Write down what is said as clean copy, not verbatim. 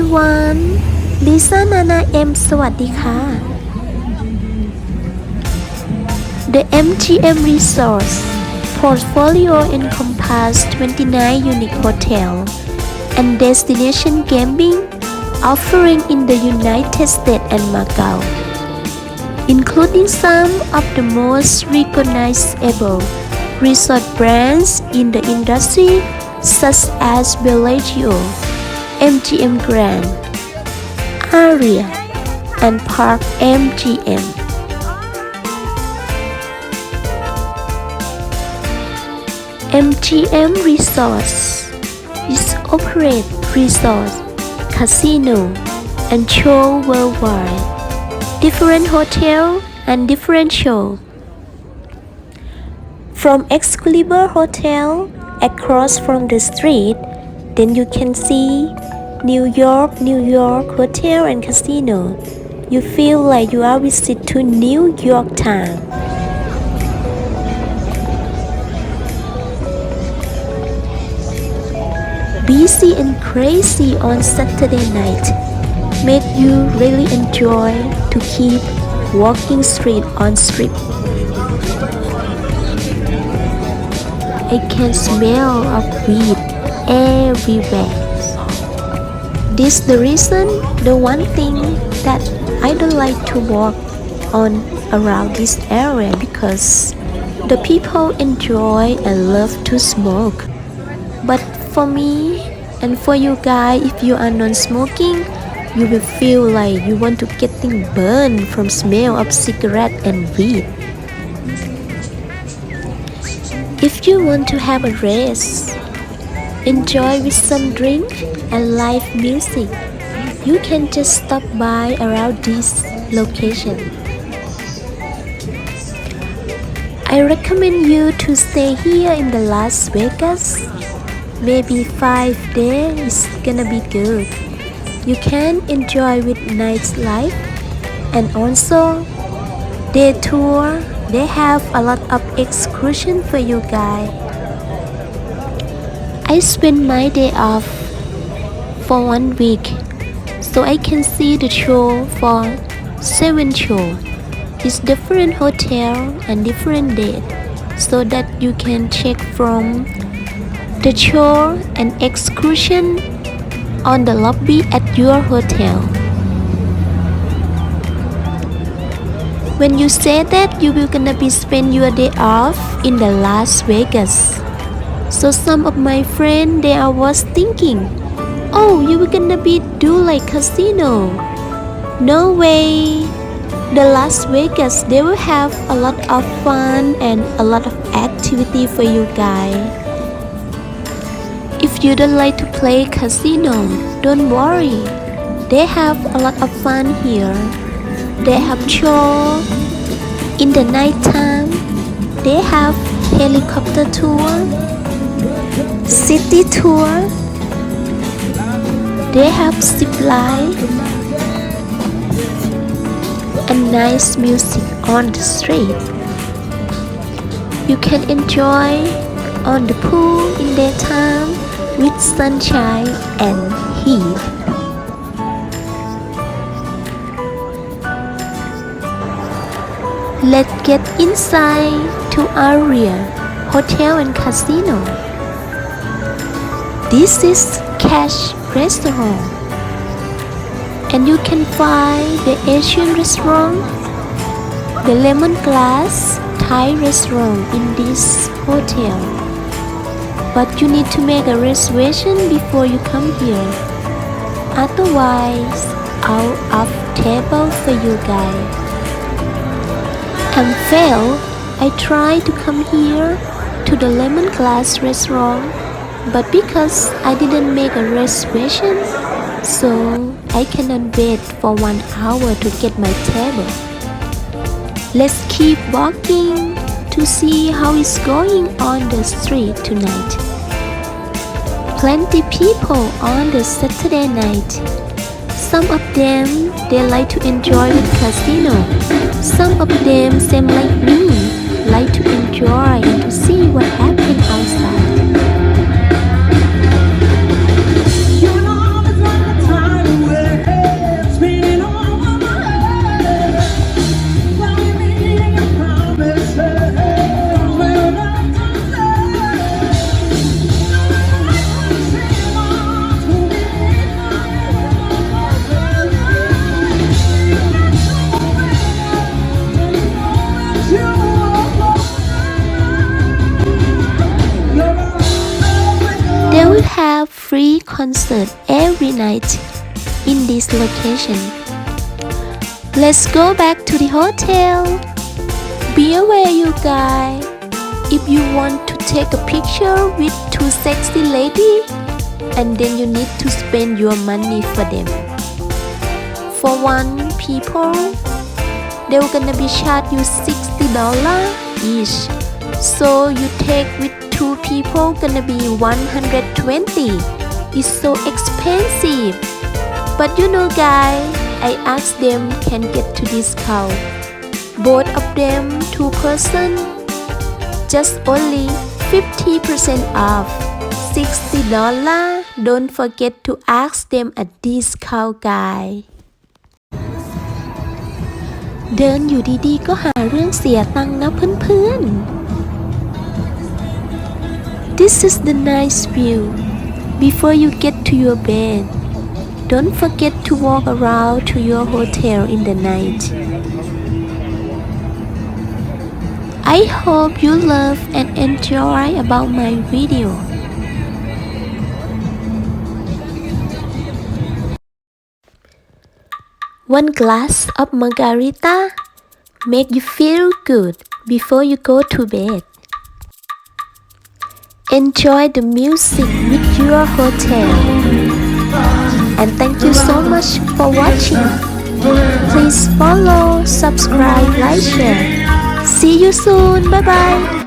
everyone Lisa.Nana.M สวัสดีค่ะ The MGM Resorts portfolio encompasses 29 unique hotels and destination gaming offering in the United States and Macau, including some of the most recognizable resort brands in the industry such as Bellagio, MGM Grand, Aria, and Park MGM. MGM Resorts is operate resort, casino, and show worldwide, different hotel and different show. From Excalibur Hotel across from the street, then you can see New York Hotel and Casino. You feel like you are visit to New York town. Busy and crazy on Saturday night make you really enjoy to keep walking street on strip. I can smell of weed everywhere. This the reason, the one thing that I don't like to walk on around this area because the people enjoy and love to smoke. But for me and for you guys, if you are non-smoking, you will feel like you want to getting burned from smell of cigarette and weed. If you want to have a rest, enjoy with some drink and live music, you can just stop by around this location. I recommend you to stay here in the Las Vegas. Maybe 5 days is gonna be good. You can enjoy with nightlife and also day tour. They have a lot of excursion for you guys. I spend my day off for 1 week so I can see the show for 7 shows. It's different hotel and different date so that you can check from the show and excursion on the lobby at your hotel. When you say that you will gonna be spend your day off in the Las Vegas. So some of my friends they are was thinking, oh, you were gonna be do like casino. No way. The Las Vegas they will have a lot of fun and a lot of activity for you guys. If you don't like to play casino, don't worry. They have a lot of fun here. They have show in the night time. They have helicopter tour, city tour. They have zip line and nice music on the street. You can enjoy on the pool in daytime with sunshine and heat. Let's get inside to Aria Hotel and Casino. This is Cash Restaurant, and you can find the Asian restaurant, the lemongrass Thai restaurant in this hotel. But you need to make a reservation before you come here. Otherwise, out of table for you guys. And fail, I tried to come here to the lemongrass restaurant, but because I didn't make a reservation, so I cannot wait for 1 hour to get my table. Let's keep walking to see how it's going on the street tonight. Plenty people on the Saturday night. Some of them they like to enjoy the casino. Some of them same like me like to enjoy and to see what happened outside. free concert every night in this location. Let's go back to the hotel. Be aware, you guys. If you want to take a picture with two sexy ladies, and then you need to spend your money for them. For one people, they're gonna be charge you $60 each. So you take with two people gonna be $120. It's so expensive. But you know guys, I asked them can get to discount. Both of them, two person, just only 50% off. $60. Don't forget to ask them a discount guys. เดินอยู่ดีๆก็หาเรื่องเสียตังค์นะเพื่อนๆ This is the nice view. Before you get to your bed, don't forget to walk around to your hotel in the night. I hope you love and enjoy about my video. One glass of margarita make you feel good before you go to bed. Enjoy the music with your hotel. And thank you so much for watching. Please follow, subscribe, like, share. See you soon. Bye bye.